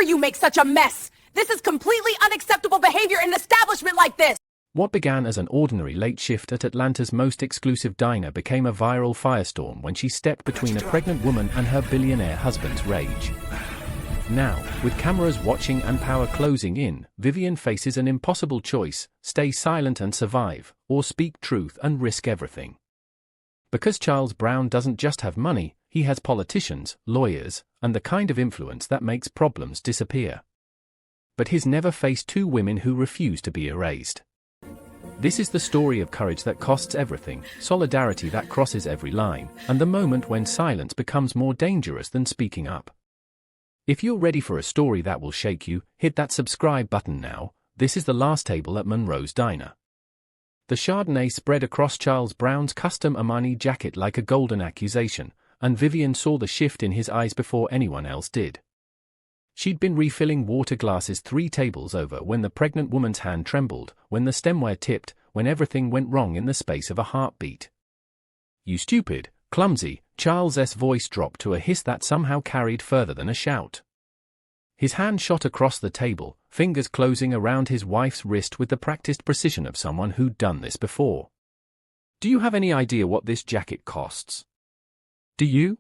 you make such a mess? This is completely unacceptable behavior in an establishment like this! What began as an ordinary late shift at Atlanta's most exclusive diner became a viral firestorm when she stepped between a pregnant woman and her billionaire husband's rage. Now, with cameras watching and power closing in, Vivian faces an impossible choice: stay silent and survive, or speak truth and risk everything. Because Charles Brown doesn't just have money, he has politicians, lawyers, and the kind of influence that makes problems disappear. But he's never faced two women who refuse to be erased. This is the story of courage that costs everything, solidarity that crosses every line, and the moment when silence becomes more dangerous than speaking up. If you're ready for a story that will shake you, hit that subscribe button now. This is The Last Table at Monroe's Diner. The Chardonnay spread across Charles Brown's custom Armani jacket like a golden accusation, and Vivian saw the shift in his eyes before anyone else did. She'd been refilling water glasses 3 tables over when the pregnant woman's hand trembled, when the stemware tipped, when everything went wrong in the space of a heartbeat. "You stupid, clumsy," Charles's voice dropped to a hiss that somehow carried further than a shout. His hand shot across the table, fingers closing around his wife's wrist with the practiced precision of someone who'd done this before. "Do you have any idea what this jacket costs? Do you?"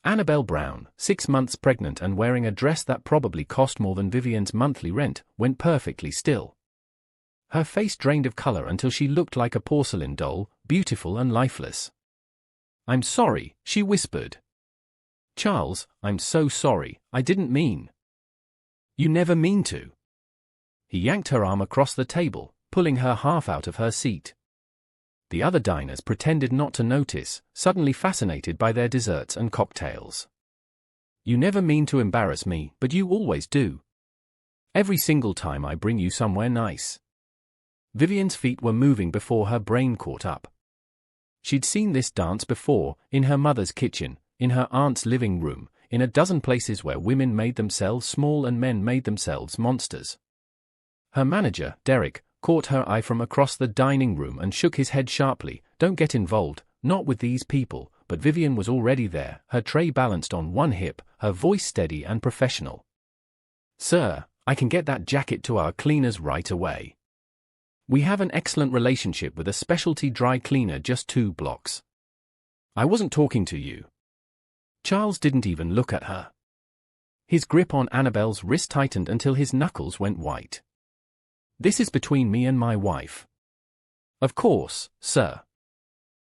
Annabelle Brown, 6 months pregnant and wearing a dress that probably cost more than Vivian's monthly rent, went perfectly still. Her face drained of color until she looked like a porcelain doll, beautiful and lifeless. "I'm sorry," she whispered. "Charles, I'm so sorry, I didn't mean." "You never mean to." He yanked her arm across the table, pulling her half out of her seat. The other diners pretended not to notice, suddenly fascinated by their desserts and cocktails. "You never mean to embarrass me, but you always do. Every single time I bring you somewhere nice." Vivian's feet were moving before her brain caught up. She'd seen this dance before, in her mother's kitchen, in her aunt's living room, in a dozen places where women made themselves small and men made themselves monsters. Her manager, Derek, caught her eye from across the dining room and shook his head sharply. "Don't get involved, not with these people," but Vivian was already there, her tray balanced on one hip, her voice steady and professional. "Sir, I can get that jacket to our cleaners right away. We have an excellent relationship with a specialty dry cleaner just 2 blocks. I wasn't talking to you." Charles didn't even look at her. His grip on Annabelle's wrist tightened until his knuckles went white. "This is between me and my wife." "Of course, sir."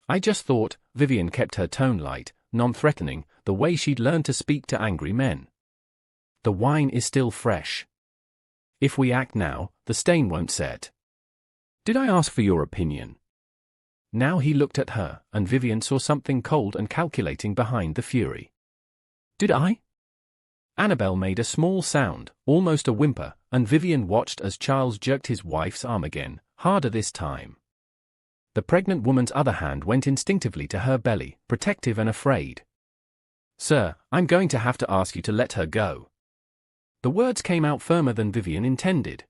"I just thought," Vivian kept her tone light, non-threatening, the way she'd learned to speak to angry men. "The wine is still fresh. If we act now, the stain won't set." "Did I ask for your opinion?" Now he looked at her, and Vivian saw something cold and calculating behind the fury. "Did I?" Annabelle made a small sound, almost a whimper, and Vivian watched as Charles jerked his wife's arm again, harder this time. The pregnant woman's other hand went instinctively to her belly, protective and afraid. "Sir, I'm going to have to ask you to let her go." The words came out firmer than Vivian intended.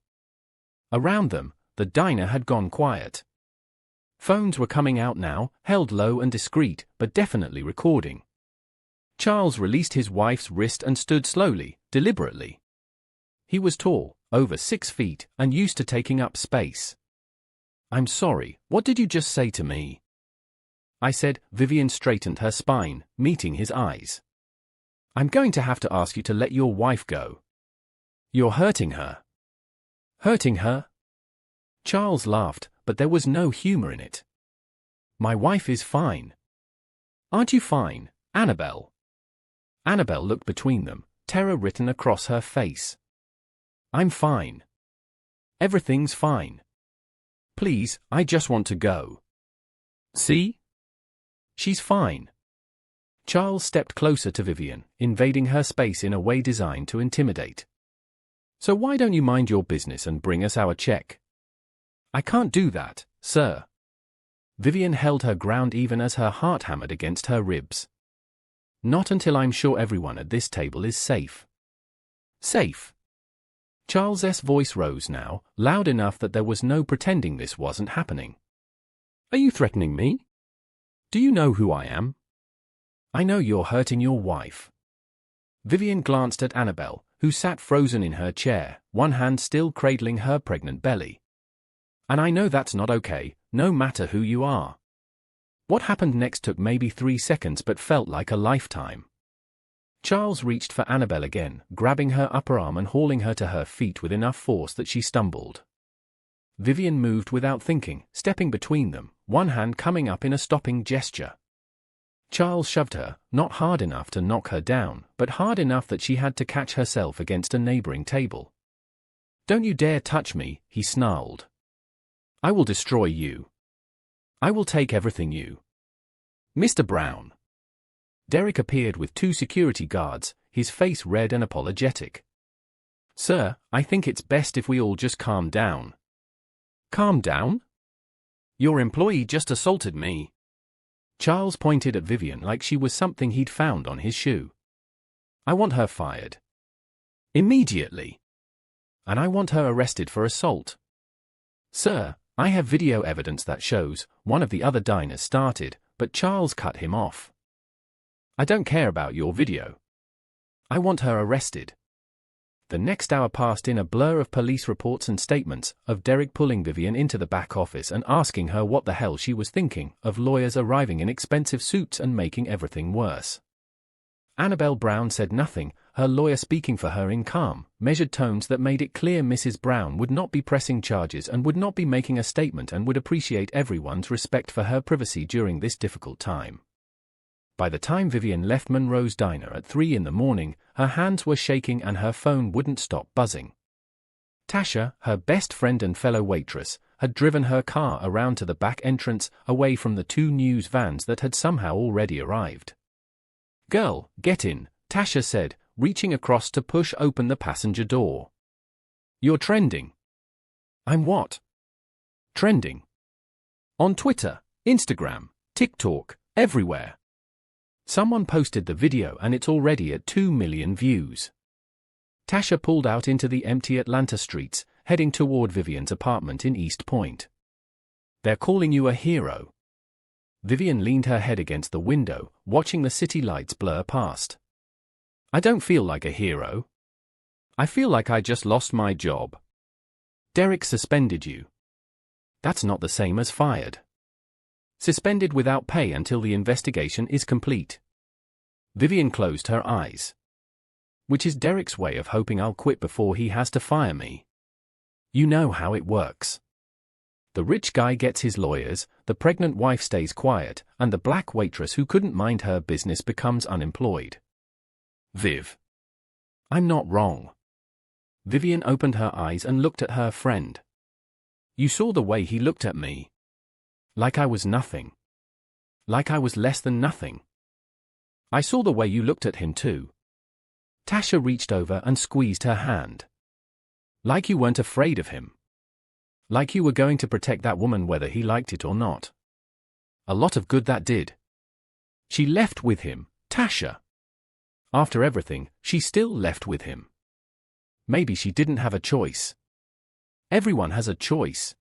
Around them, the diner had gone quiet. Phones were coming out now, held low and discreet, but definitely recording. Charles released his wife's wrist and stood slowly, deliberately. He was tall, over 6 feet, and used to taking up space. "I'm sorry, what did you just say to me?" "I said," Vivian straightened her spine, meeting his eyes. "I'm going to have to ask you to let your wife go. You're hurting her." "Hurting her?" Charles laughed, but there was no humor in it. "My wife is fine." "Aren't you fine, Annabelle?" Annabelle looked between them, terror written across her face. "I'm fine. Everything's fine. Please, I just want to go." "See? She's fine." Charles stepped closer to Vivian, invading her space in a way designed to intimidate. "So why don't you mind your business and bring us our check?" "I can't do that, sir." Vivian held her ground even as her heart hammered against her ribs. "Not until I'm sure everyone at this table is safe." "Safe?" Charles's voice rose now, loud enough that there was no pretending this wasn't happening. "Are you threatening me? Do you know who I am?" "I know you're hurting your wife." Vivian glanced at Annabelle, who sat frozen in her chair, one hand still cradling her pregnant belly. And I know that's not okay, no matter who you are. What happened next took maybe 3 seconds but felt like a lifetime. Charles reached for Annabelle again, grabbing her upper arm and hauling her to her feet with enough force that she stumbled. Vivian moved without thinking, stepping between them, one hand coming up in a stopping gesture. Charles shoved her, not hard enough to knock her down, but hard enough that she had to catch herself against a neighboring table. "Don't you dare touch me," he snarled. "I will destroy you. I will take everything you." "Mr. Brown." Derek appeared with 2 security guards, his face red and apologetic. "Sir, I think it's best if we all just calm down." "Calm down? Your employee just assaulted me." Charles pointed at Vivian like she was something he'd found on his shoe. "I want her fired. Immediately. And I want her arrested for assault." "Sir, I have video evidence that shows," one of the other diners started, but Charles cut him off. "I don't care about your video. I want her arrested." The next hour passed in a blur of police reports and statements, of Derek pulling Vivian into the back office and asking her what the hell she was thinking, of lawyers arriving in expensive suits and making everything worse. Annabelle Brown said nothing, her lawyer speaking for her in calm, measured tones that made it clear Mrs. Brown would not be pressing charges and would not be making a statement and would appreciate everyone's respect for her privacy during this difficult time. By the time Vivian left Monroe's diner at 3 in the morning, her hands were shaking and her phone wouldn't stop buzzing. Tasha, her best friend and fellow waitress, had driven her car around to the back entrance, away from the 2 news vans that had somehow already arrived. "Girl, get in," Tasha said, reaching across to push open the passenger door. "You're trending." "I'm what?" "Trending. On Twitter, Instagram, TikTok, everywhere. Someone posted the video and it's already at 2 million views." Tasha pulled out into the empty Atlanta streets, heading toward Vivian's apartment in East Point. "They're calling you a hero." Vivian leaned her head against the window, watching the city lights blur past. "I don't feel like a hero. I feel like I just lost my job." "Derek suspended you." "That's not the same as fired. Suspended without pay until the investigation is complete." Vivian closed her eyes. "Which is Derek's way of hoping I'll quit before he has to fire me. You know how it works. The rich guy gets his lawyers, the pregnant wife stays quiet, and the black waitress who couldn't mind her business becomes unemployed." "Viv. I'm not wrong." Vivian opened her eyes and looked at her friend. "You saw the way he looked at me. Like I was nothing. Like I was less than nothing. I saw the way you looked at him too." Tasha reached over and squeezed her hand. "Like you weren't afraid of him. Like you were going to protect that woman whether he liked it or not. A lot of good that did." She left with him, Tasha. After everything, she still left with him. Maybe she didn't have a choice. Everyone has a choice.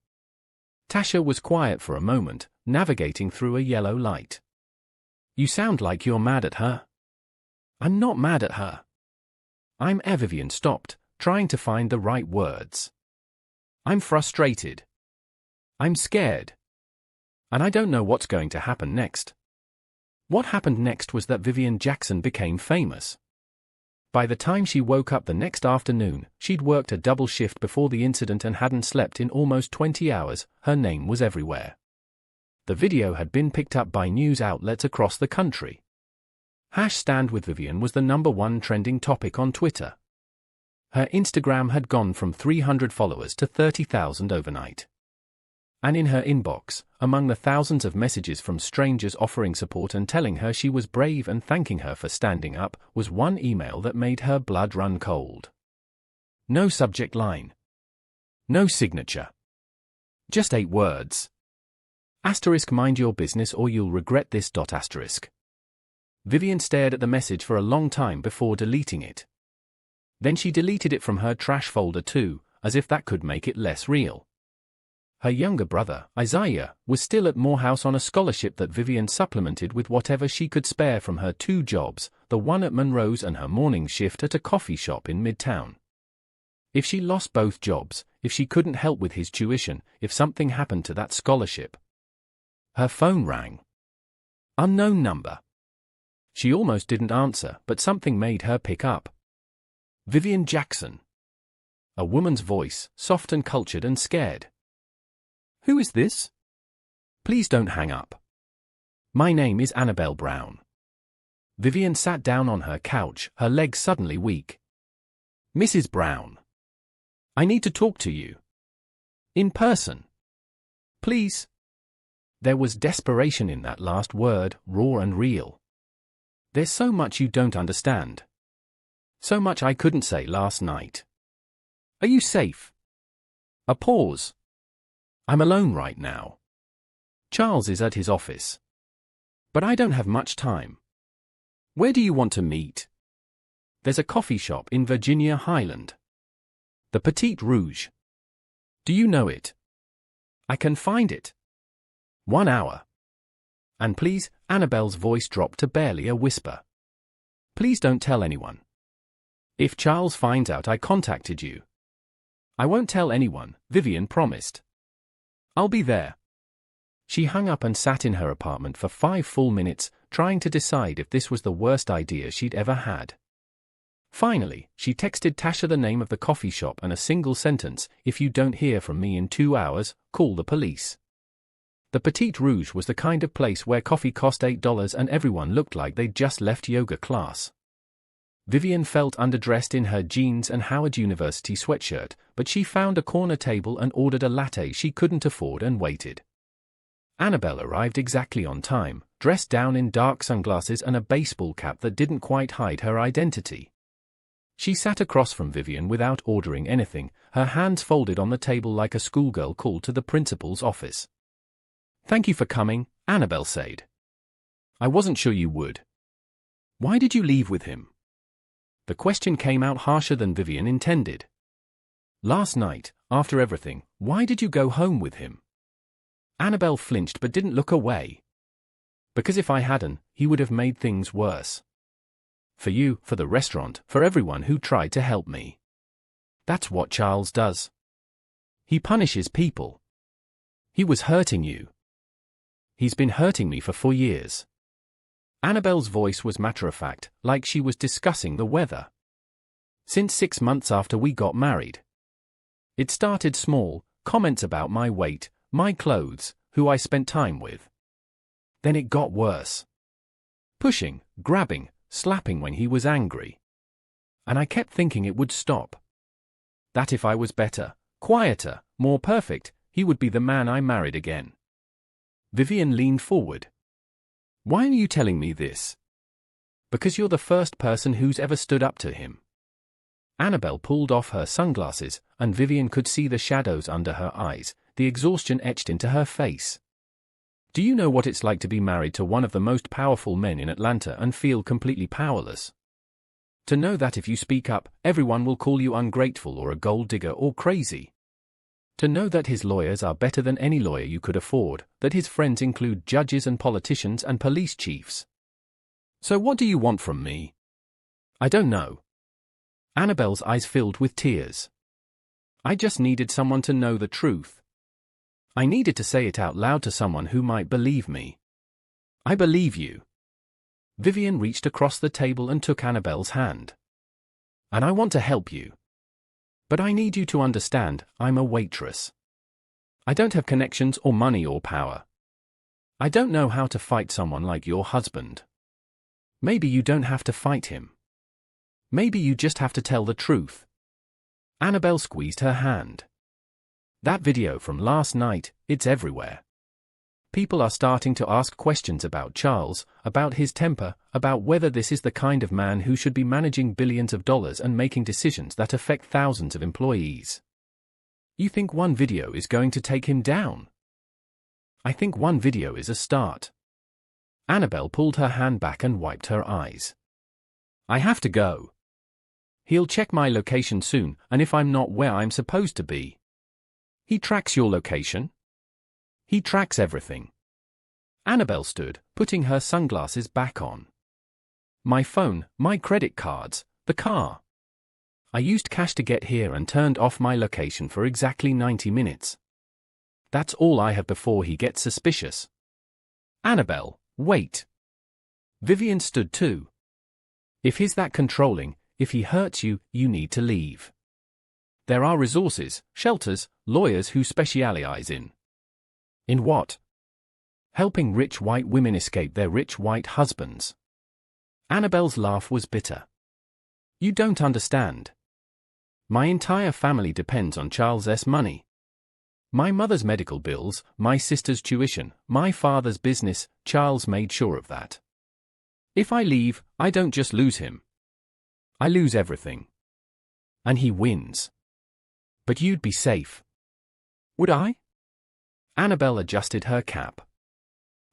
Tasha was quiet for a moment, navigating through a yellow light. "You sound like you're mad at her." "I'm not mad at her. Vivian stopped, trying to find the right words. "I'm frustrated. I'm scared. And I don't know what's going to happen next." What happened next was that Vivian Jackson became famous. By the time she woke up the next afternoon, she'd worked a double shift before the incident and hadn't slept in almost 20 hours, her name was everywhere. The video had been picked up by news outlets across the country. #Stand with Vivian was the #1 trending topic on Twitter. Her Instagram had gone from 300 followers to 30,000 overnight. And in her inbox, among the thousands of messages from strangers offering support and telling her she was brave and thanking her for standing up, was one email that made her blood run cold. No subject line. No signature. Just 8 words. Mind your business or you'll regret this. Vivian stared at the message for a long time before deleting it. Then she deleted it from her trash folder too, as if that could make it less real. Her younger brother, Isaiah, was still at Morehouse on a scholarship that Vivian supplemented with whatever she could spare from her two jobs, the one at Monroe's and her morning shift at a coffee shop in Midtown. If she lost both jobs, if she couldn't help with his tuition, if something happened to that scholarship. Her phone rang. Unknown number. She almost didn't answer, but something made her pick up. Vivian Jackson. A woman's voice, soft and cultured and scared. Who is this? Please don't hang up. My name is Annabelle Brown. Vivian sat down on her couch, her legs suddenly weak. Mrs. Brown. I need to talk to you. In person. Please. There was desperation in that last word, raw and real. There's so much you don't understand. So much I couldn't say last night. Are you safe? A pause. I'm alone right now. Charles is at his office. But I don't have much time. Where do you want to meet? There's a coffee shop in Virginia Highland. The Petite Rouge. Do you know it? I can find it. 1 hour. And please, Annabelle's voice dropped to barely a whisper. Please don't tell anyone. If Charles finds out I contacted you. I won't tell anyone, Vivian promised. I'll be there. She hung up and sat in her apartment for 5 full minutes, trying to decide if this was the worst idea she'd ever had. Finally, she texted Tasha the name of the coffee shop and a single sentence, if you don't hear from me in 2 hours, call the police. The Petite Rouge was the kind of place where coffee cost $8 and everyone looked like they'd just left yoga class. Vivian felt underdressed in her jeans and Howard University sweatshirt, but she found a corner table and ordered a latte she couldn't afford and waited. Annabelle arrived exactly on time, dressed down in dark sunglasses and a baseball cap that didn't quite hide her identity. She sat across from Vivian without ordering anything, her hands folded on the table like a schoolgirl called to the principal's office. Thank you for coming, Annabelle said. I wasn't sure you would. Why did you leave with him? The question came out harsher than Vivian intended. Last night, after everything, why did you go home with him? Annabelle flinched but didn't look away. Because if I hadn't, he would have made things worse. For you, for the restaurant, for everyone who tried to help me. That's what Charles does. He punishes people. He was hurting you. He's been hurting me for 4 years. Annabelle's voice was matter-of-fact, like she was discussing the weather. Since 6 months after we got married. It started small, comments about my weight, my clothes, who I spent time with. Then it got worse. Pushing, grabbing, slapping when he was angry. And I kept thinking it would stop. That if I was better, quieter, more perfect, he would be the man I married again. Vivian leaned forward. Why are you telling me this? Because you're the first person who's ever stood up to him. Annabelle pulled off her sunglasses, and Vivian could see the shadows under her eyes, the exhaustion etched into her face. Do you know what it's like to be married to one of the most powerful men in Atlanta and feel completely powerless? To know that if you speak up, everyone will call you ungrateful or a gold digger or crazy. To know that his lawyers are better than any lawyer you could afford, that his friends include judges and politicians and police chiefs. So what do you want from me? I don't know. Annabelle's eyes filled with tears. I just needed someone to know the truth. I needed to say it out loud to someone who might believe me. I believe you. Vivian reached across the table and took Annabelle's hand. And I want to help you. But I need you to understand, I'm a waitress. I don't have connections or money or power. I don't know how to fight someone like your husband. Maybe you don't have to fight him. Maybe you just have to tell the truth. Annabelle squeezed her hand. That video from last night, it's everywhere. People are starting to ask questions about Charles, about his temper, about whether this is the kind of man who should be managing billions of dollars and making decisions that affect thousands of employees. You think one video is going to take him down? I think one video is a start. Annabelle pulled her hand back and wiped her eyes. I have to go. He'll check my location soon, and if I'm not where I'm supposed to be. He tracks your location. He tracks everything. Annabelle stood, putting her sunglasses back on. My phone, my credit cards, the car. I used cash to get here and turned off my location for exactly 90 minutes. That's all I have before he gets suspicious. Annabelle, wait. Vivian stood too. If he's that controlling, if he hurts you, you need to leave. There are resources, shelters, lawyers who specialize in. In what? Helping rich white women escape their rich white husbands. Annabelle's laugh was bitter. You don't understand. My entire family depends on Charles's money. My mother's medical bills, my sister's tuition, my father's business, Charles made sure of that. If I leave, I don't just lose him. I lose everything. And he wins. But you'd be safe. Would I? Annabelle adjusted her cap.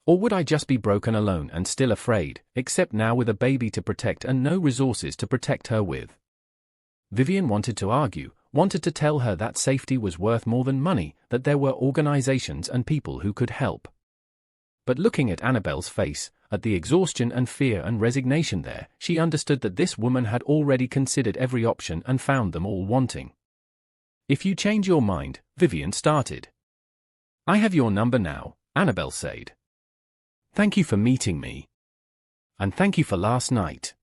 Or would I just be broken alone and still afraid, except now with a baby to protect and no resources to protect her with? Vivian wanted to argue, wanted to tell her that safety was worth more than money, that there were organizations and people who could help. But looking at Annabelle's face, at the exhaustion and fear and resignation there, she understood that this woman had already considered every option and found them all wanting. If you change your mind, Vivian started. I have your number now, Annabelle said. Thank you for meeting me. And thank you for last night.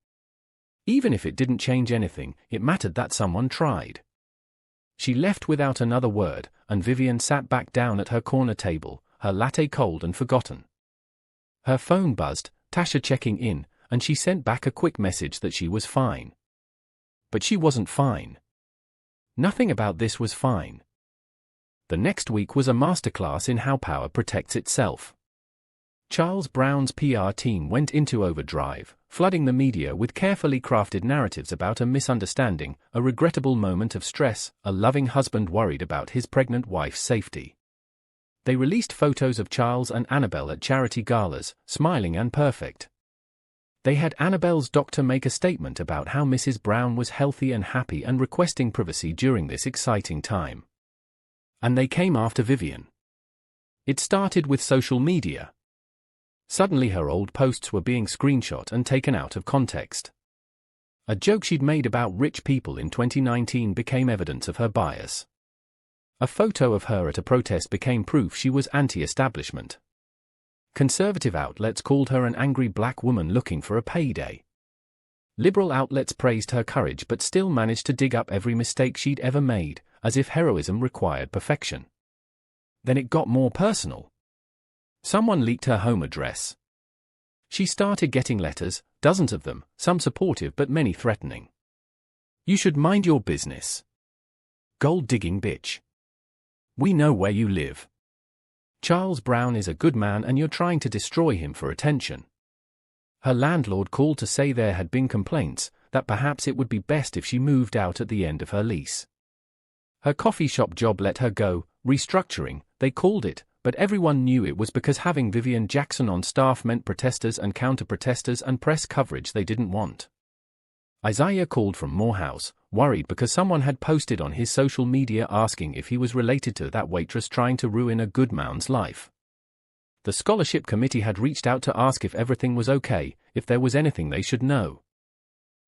Even if it didn't change anything, it mattered that someone tried. She left without another word, and Vivian sat back down at her corner table, her latte cold and forgotten. Her phone buzzed, Tasha checking in, and she sent back a quick message that she was fine. But she wasn't fine. Nothing about this was fine. The next week was a masterclass in how power protects itself. Charles Brown's PR team went into overdrive, flooding the media with carefully crafted narratives about a misunderstanding, a regrettable moment of stress, a loving husband worried about his pregnant wife's safety. They released photos of Charles and Annabelle at charity galas, smiling and perfect. They had Annabelle's doctor make a statement about how Mrs. Brown was healthy and happy and requesting privacy during this exciting time. And they came after Vivian. It started with social media. Suddenly her old posts were being screenshot and taken out of context. A joke she'd made about rich people in 2019 became evidence of her bias. A photo of her at a protest became proof she was anti-establishment. Conservative outlets called her an angry black woman looking for a payday. Liberal outlets praised her courage but still managed to dig up every mistake she'd ever made, as if heroism required perfection. Then it got more personal. Someone leaked her home address. She started getting letters, dozens of them, some supportive but many threatening. You should mind your business. Gold-digging bitch. We know where you live. Charles Brown is a good man and you're trying to destroy him for attention. Her landlord called to say there had been complaints, that perhaps it would be best if she moved out at the end of her lease. Her coffee shop job let her go, restructuring, they called it, but everyone knew it was because having Vivian Jackson on staff meant protesters and counter-protesters and press coverage they didn't want. Isaiah called from Morehouse, worried because someone had posted on his social media asking if he was related to that waitress trying to ruin a good man's life. The scholarship committee had reached out to ask if everything was okay, if there was anything they should know.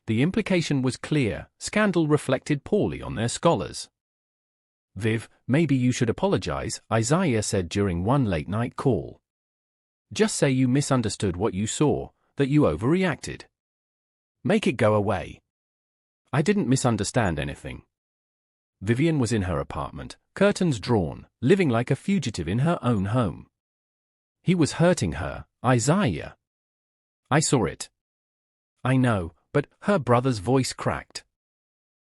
The implication was clear, scandal reflected poorly on their scholars. Viv, maybe you should apologize, Isaiah said during one late-night call. Just say you misunderstood what you saw, that you overreacted. Make it go away. I didn't misunderstand anything. Vivian was in her apartment, curtains drawn, living like a fugitive in her own home. He was hurting her, Isaiah. I saw it. I know, but her brother's voice cracked.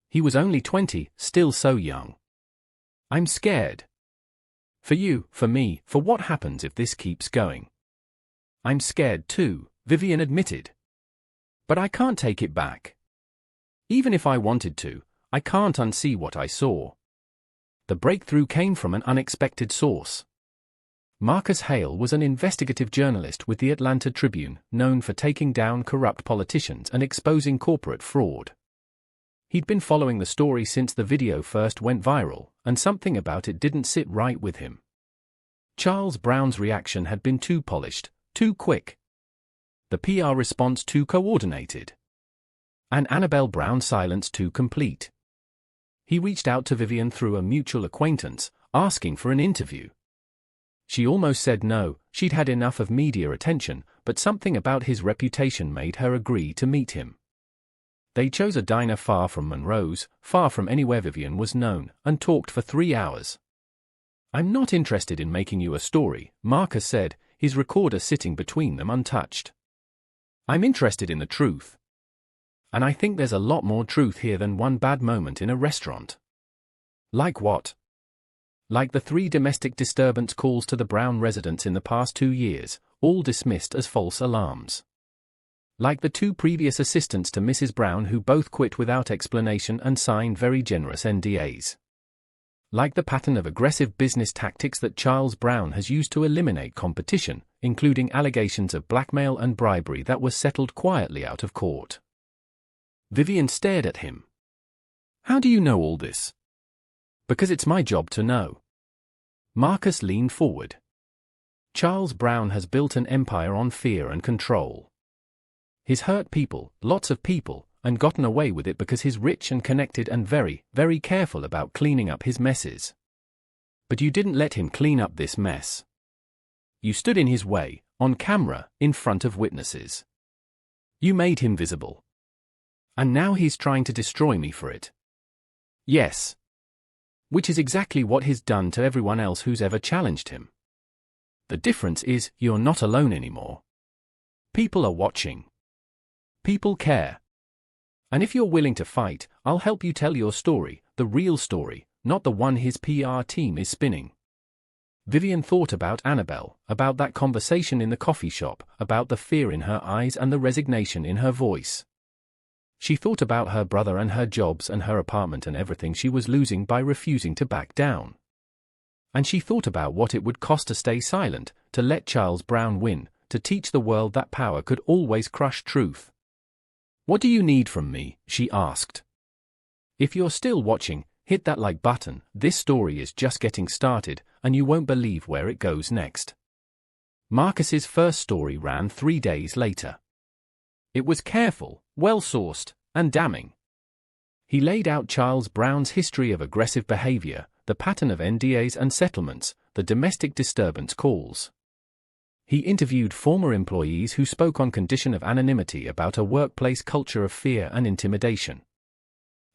He was only 20, still so young. I'm scared. For you, for me, for what happens if this keeps going. I'm scared too, Vivian admitted. But I can't take it back. Even if I wanted to, I can't unsee what I saw. The breakthrough came from an unexpected source. Marcus Hale was an investigative journalist with the Atlanta Tribune, known for taking down corrupt politicians and exposing corporate fraud. He'd been following the story since the video first went viral, and something about it didn't sit right with him. Charles Brown's reaction had been too polished, too quick. The PR response too coordinated. And Annabelle Brown's silence too complete. He reached out to Vivian through a mutual acquaintance, asking for an interview. She almost said no, she'd had enough of media attention, but something about his reputation made her agree to meet him. They chose a diner far from Monroe's, far from anywhere Vivian was known, and talked for 3 hours. "I'm not interested in making you a story," Marcus said, his recorder sitting between them untouched. "I'm interested in the truth. And I think there's a lot more truth here than one bad moment in a restaurant." "Like what?" "Like the 3 domestic disturbance calls to the Brown residence in the past 2 years, all dismissed as false alarms. Like the 2 previous assistants to Mrs. Brown who both quit without explanation and signed very generous NDAs. Like the pattern of aggressive business tactics that Charles Brown has used to eliminate competition, including allegations of blackmail and bribery that were settled quietly out of court." Vivian stared at him. "How do you know all this?" "Because it's my job to know." Marcus leaned forward. "Charles Brown has built an empire on fear and control. He's hurt people, lots of people, and gotten away with it because he's rich and connected and very, very careful about cleaning up his messes. But you didn't let him clean up this mess. You stood in his way, on camera, in front of witnesses. You made him visible. And now he's trying to destroy me for it." "Yes." "Which is exactly what he's done to everyone else who's ever challenged him. The difference is, you're not alone anymore. People are watching. People care. And if you're willing to fight, I'll help you tell your story, the real story, not the one his PR team is spinning." Vivian thought about Annabelle, about that conversation in the coffee shop, about the fear in her eyes and the resignation in her voice. She thought about her brother and her jobs and her apartment and everything she was losing by refusing to back down. And she thought about what it would cost to stay silent, to let Charles Brown win, to teach the world that power could always crush truth. "What do you need from me?" she asked. If you're still watching, hit that like button. This story is just getting started, and you won't believe where it goes next. Marcus's first story ran 3 days later. It was careful, well-sourced, and damning. He laid out Charles Brown's history of aggressive behavior, the pattern of NDAs and settlements, the domestic disturbance calls. He interviewed former employees who spoke on condition of anonymity about a workplace culture of fear and intimidation.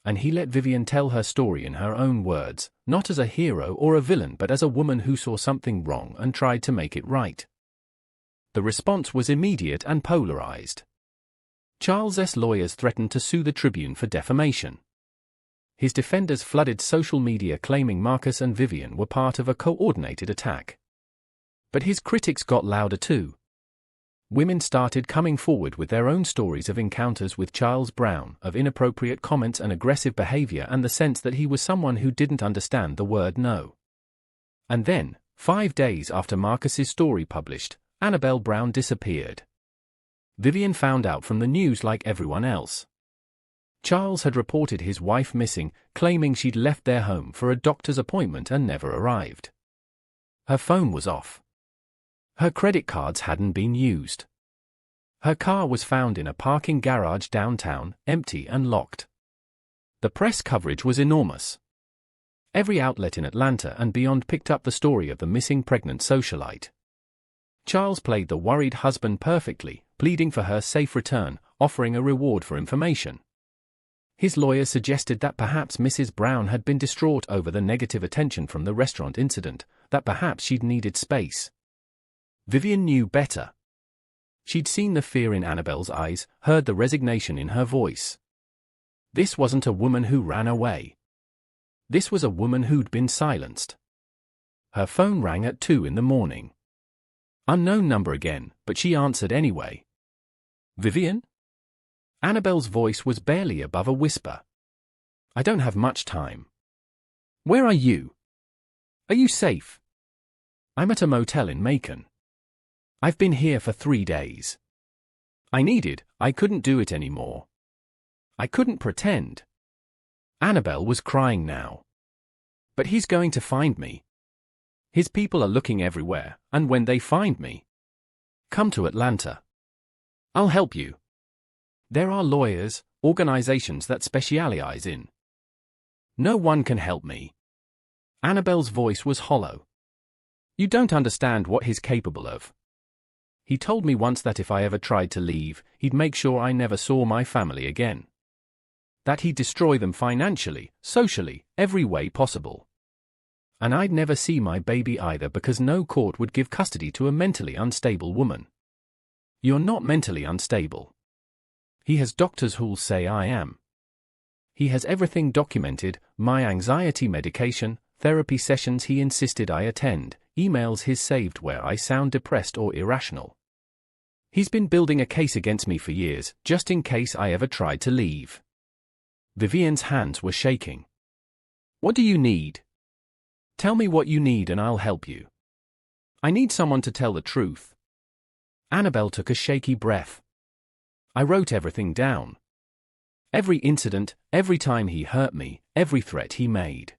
And he let Vivian tell her story in her own words, not as a hero or a villain but as a woman who saw something wrong and tried to make it right. The response was immediate and polarized. Charles's lawyers threatened to sue the Tribune for defamation. His defenders flooded social media claiming Marcus and Vivian were part of a coordinated attack. But his critics got louder too. Women started coming forward with their own stories of encounters with Charles Brown, of inappropriate comments and aggressive behavior and the sense that he was someone who didn't understand the word no. And then, 5 days after Marcus's story published, Annabelle Brown disappeared. Vivian found out from the news like everyone else. Charles had reported his wife missing, claiming she'd left their home for a doctor's appointment and never arrived. Her phone was off. Her credit cards hadn't been used. Her car was found in a parking garage downtown, empty and locked. The press coverage was enormous. Every outlet in Atlanta and beyond picked up the story of the missing pregnant socialite. Charles played the worried husband perfectly, pleading for her safe return, offering a reward for information. His lawyer suggested that perhaps Mrs. Brown had been distraught over the negative attention from the restaurant incident, that perhaps she'd needed space. Vivian knew better. She'd seen the fear in Annabelle's eyes, heard the resignation in her voice. This wasn't a woman who ran away. This was a woman who'd been silenced. Her phone rang at 2 in the morning. Unknown number again, but she answered anyway. "Vivian?" Annabelle's voice was barely above a whisper. "I don't have much time." "Where are you? Are you safe?" "I'm at a motel in Macon. I've been here for 3 days. I couldn't do it anymore. I couldn't pretend. Annabelle was crying now. But he's going to find me. His people are looking everywhere, and when they find me, come to Atlanta. I'll help you. There are lawyers, organizations that specialize in. No one can help me. Annabelle's voice was hollow. You don't understand what he's capable of. He told me once that if I ever tried to leave, he'd make sure I never saw my family again. That he'd destroy them financially, socially, every way possible. And I'd never see my baby either because no court would give custody to a mentally unstable woman. You're not mentally unstable. He has doctors who'll say I am. He has everything documented, my anxiety medication, therapy sessions he insisted I attend, emails he's saved where I sound depressed or irrational. He's been building a case against me for years, just in case I ever tried to leave. Vivian's hands were shaking. What do you need? Tell me what you need and I'll help you. I need someone to tell the truth. Annabelle took a shaky breath. I wrote everything down. Every incident, every time he hurt me, every threat he made.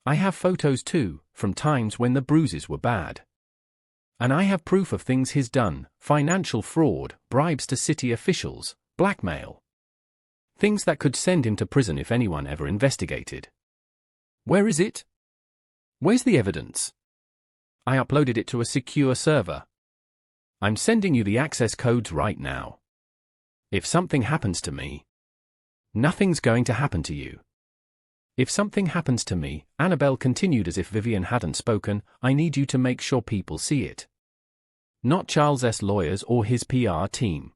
I have photos too, from times when the bruises were bad. And I have proof of things he's done, financial fraud, bribes to city officials, blackmail. Things that could send him to prison if anyone ever investigated. Where is it? Where's the evidence? I uploaded it to a secure server. I'm sending you the access codes right now. If something happens to me, nothing's going to happen to you. If something happens to me, Annabelle continued as if Vivian hadn't spoken, I need you to make sure people see it. Not Charles' lawyers or his PR team.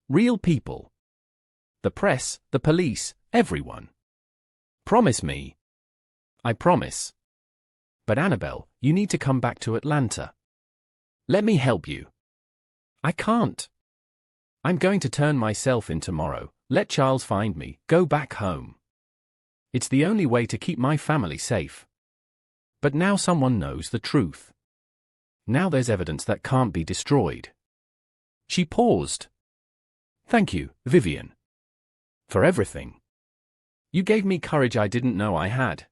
Real people. The press, the police, everyone. Promise me. I promise. But Annabelle, you need to come back to Atlanta. Let me help you. I can't. I'm going to turn myself in tomorrow, let Charles find me, go back home. It's the only way to keep my family safe. But now someone knows the truth. Now there's evidence that can't be destroyed. She paused. Thank you, Vivian. For everything. You gave me courage I didn't know I had.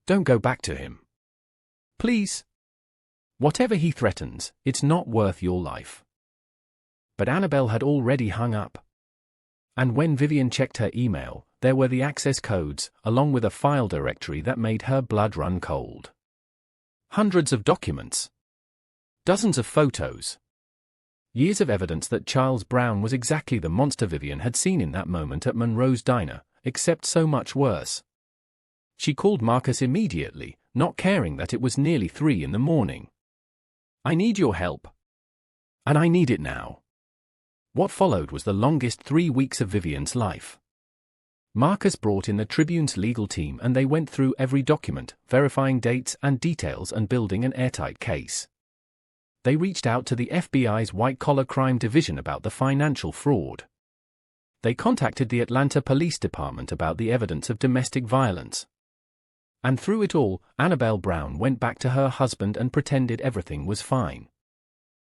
Don't go back to him. Please. Whatever he threatens, it's not worth your life. But Annabelle had already hung up. And when Vivian checked her email, there were the access codes, along with a file directory that made her blood run cold. Hundreds of documents. Dozens of photos. Years of evidence that Charles Brown was exactly the monster Vivian had seen in that moment at Monroe's diner, except so much worse. She called Marcus immediately, not caring that it was nearly 3 in the morning. I need your help. And I need it now. What followed was the longest 3 weeks of Vivian's life. Marcus brought in the Tribune's legal team and they went through every document, verifying dates and details and building an airtight case. They reached out to the FBI's white-collar crime division about the financial fraud. They contacted the Atlanta Police Department about the evidence of domestic violence. And through it all, Annabelle Brown went back to her husband and pretended everything was fine.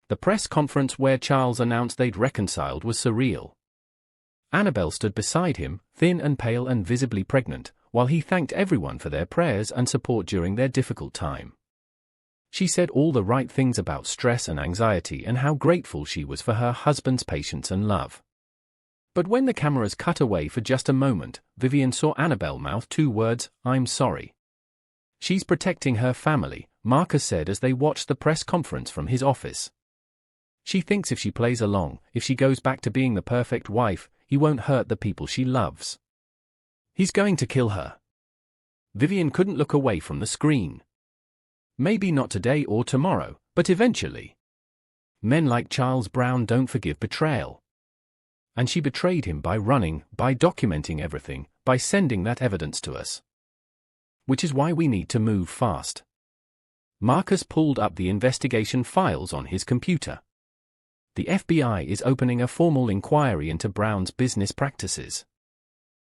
The press conference where Charles announced they'd reconciled was surreal. Annabelle stood beside him, thin and pale and visibly pregnant, while he thanked everyone for their prayers and support during their difficult time. She said all the right things about stress and anxiety and how grateful she was for her husband's patience and love. But when the cameras cut away for just a moment, Vivian saw Annabelle mouth 2 words, I'm sorry. She's protecting her family, Marcus said as they watched the press conference from his office. She thinks if she plays along, if she goes back to being the perfect wife, he won't hurt the people she loves. He's going to kill her. Vivian couldn't look away from the screen. Maybe not today or tomorrow, but eventually. Men like Charles Brown don't forgive betrayal. And she betrayed him by running, by documenting everything, by sending that evidence to us. Which is why we need to move fast. Marcus pulled up the investigation files on his computer. The FBI is opening a formal inquiry into Brown's business practices.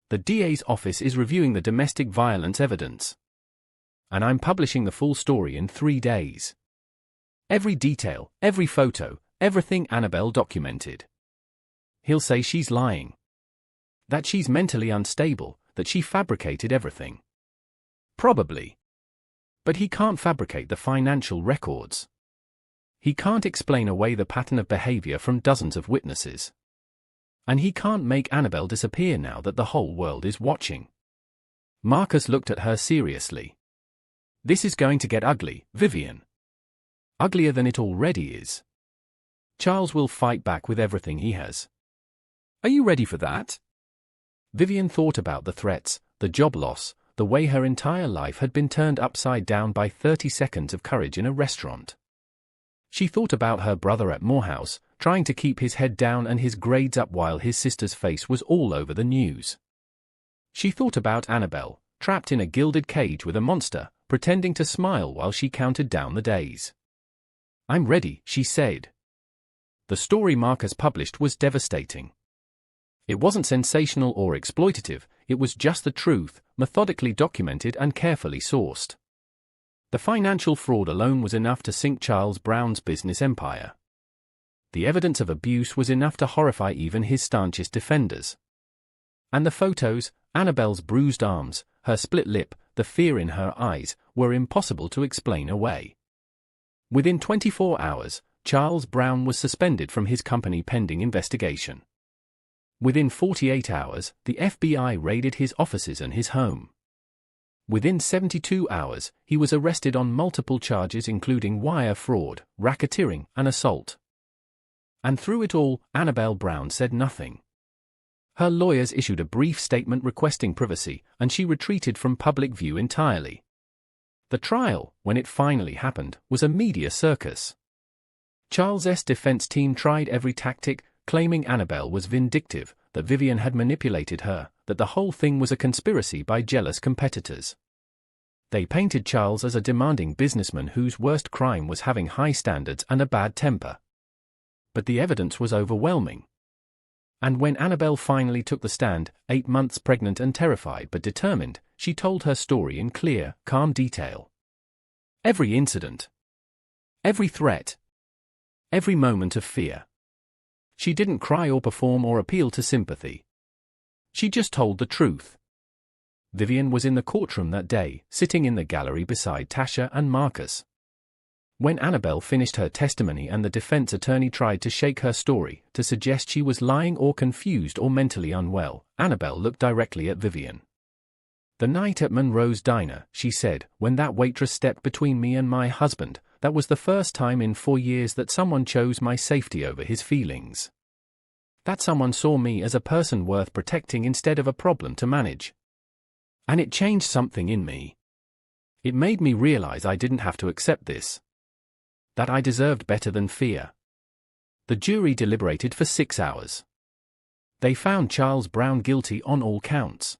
The DA's office is reviewing the domestic violence evidence. And I'm publishing the full story in 3 days. Every detail, every photo, everything Annabelle documented. He'll say she's lying. That she's mentally unstable, that she fabricated everything. Probably. But he can't fabricate the financial records. He can't explain away the pattern of behavior from dozens of witnesses. And he can't make Annabelle disappear now that the whole world is watching. Marcus looked at her seriously. This is going to get ugly, Vivian. Uglier than it already is. Charles will fight back with everything he has. Are you ready for that? Vivian thought about the threats, the job loss, the way her entire life had been turned upside down by 30 seconds of courage in a restaurant. She thought about her brother at Morehouse, trying to keep his head down and his grades up while his sister's face was all over the news. She thought about Annabelle, trapped in a gilded cage with a monster, pretending to smile while she counted down the days. I'm ready, she said. The story Marcus published was devastating. It wasn't sensational or exploitative, it was just the truth, methodically documented and carefully sourced. The financial fraud alone was enough to sink Charles Brown's business empire. The evidence of abuse was enough to horrify even his staunchest defenders. And the photos, Annabelle's bruised arms, her split lip, the fear in her eyes, were impossible to explain away. Within 24 hours, Charles Brown was suspended from his company pending investigation. Within 48 hours, the FBI raided his offices and his home. Within 72 hours, he was arrested on multiple charges including wire fraud, racketeering, and assault. And through it all, Annabelle Brown said nothing. Her lawyers issued a brief statement requesting privacy, and she retreated from public view entirely. The trial, when it finally happened, was a media circus. Charles' defense team tried every tactic, claiming Annabelle was vindictive, that Vivian had manipulated her, that the whole thing was a conspiracy by jealous competitors. They painted Charles as a demanding businessman whose worst crime was having high standards and a bad temper. But the evidence was overwhelming. And when Annabelle finally took the stand, 8 months pregnant and terrified but determined, she told her story in clear, calm detail. Every incident. Every threat. Every moment of fear. She didn't cry or perform or appeal to sympathy. She just told the truth. Vivian was in the courtroom that day, sitting in the gallery beside Tasha and Marcus. When Annabelle finished her testimony and the defense attorney tried to shake her story, to suggest she was lying or confused or mentally unwell, Annabelle looked directly at Vivian. The night at Monroe's diner, she said, when that waitress stepped between me and my husband, that was the first time in 4 years that someone chose my safety over his feelings. That someone saw me as a person worth protecting instead of a problem to manage. And it changed something in me. It made me realize I didn't have to accept this. That I deserved better than fear. The jury deliberated for 6 hours. They found Charles Brown guilty on all counts.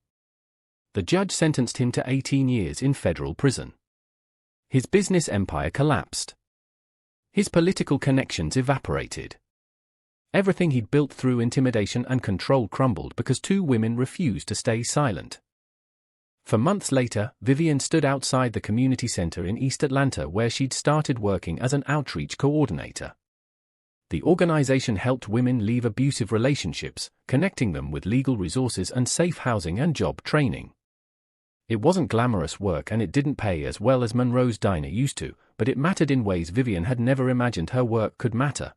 The judge sentenced him to 18 years in federal prison. His business empire collapsed. His political connections evaporated. Everything he'd built through intimidation and control crumbled because 2 women refused to stay silent. For months later, Vivian stood outside the community center in East Atlanta where she'd started working as an outreach coordinator. The organization helped women leave abusive relationships, connecting them with legal resources and safe housing and job training. It wasn't glamorous work and it didn't pay as well as Monroe's diner used to, but it mattered in ways Vivian had never imagined her work could matter.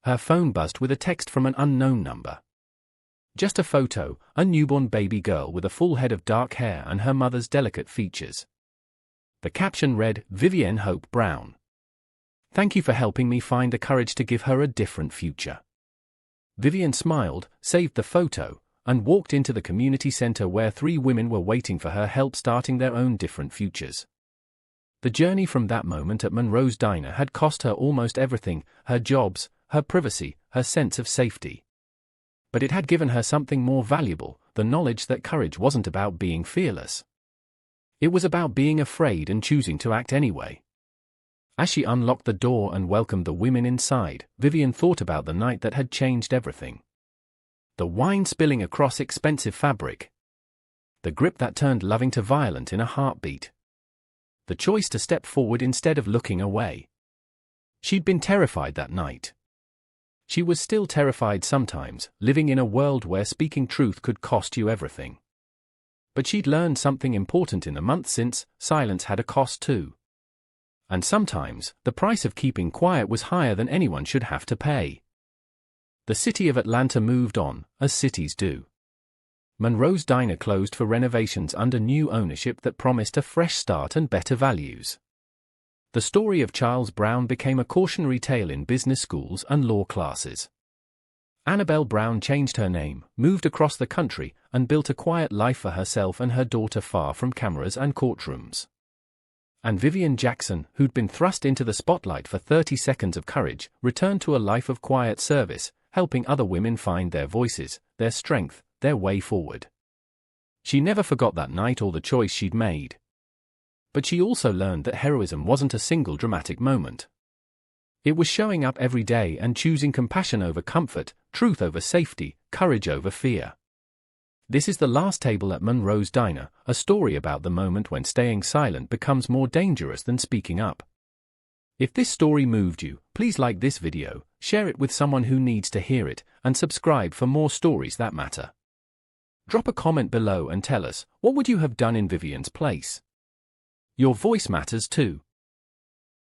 Her phone buzzed with a text from an unknown number. Just a photo, a newborn baby girl with a full head of dark hair and her mother's delicate features. The caption read, Vivian Hope Brown. Thank you for helping me find the courage to give her a different future. Vivian smiled, saved the photo, and walked into the community center where 3 women were waiting for her help starting their own different futures. The journey from that moment at Monroe's diner had cost her almost everything, her jobs, her privacy, her sense of safety. But it had given her something more valuable, the knowledge that courage wasn't about being fearless. It was about being afraid and choosing to act anyway. As she unlocked the door and welcomed the women inside, Vivian thought about the night that had changed everything. The wine spilling across expensive fabric. The grip that turned loving to violent in a heartbeat. The choice to step forward instead of looking away. She'd been terrified that night. She was still terrified sometimes, living in a world where speaking truth could cost you everything. But she'd learned something important in the months since. Silence had a cost too. And sometimes, the price of keeping quiet was higher than anyone should have to pay. The city of Atlanta moved on, as cities do. Monroe's Diner closed for renovations under new ownership that promised a fresh start and better values. The story of Charles Brown became a cautionary tale in business schools and law classes. Annabelle Brown changed her name, moved across the country, and built a quiet life for herself and her daughter far from cameras and courtrooms. And Vivian Jackson, who'd been thrust into the spotlight for 30 seconds of courage, returned to a life of quiet service, helping other women find their voices, their strength, their way forward. She never forgot that night or the choice she'd made. But she also learned that heroism wasn't a single dramatic moment. It was showing up every day and choosing compassion over comfort, truth over safety, courage over fear. This is The Last Table at Monroe's Diner, a story about the moment when staying silent becomes more dangerous than speaking up. If this story moved you, please like this video, share it with someone who needs to hear it, and subscribe for more stories that matter. Drop a comment below and tell us, what would you have done in Vivian's place? Your voice matters too.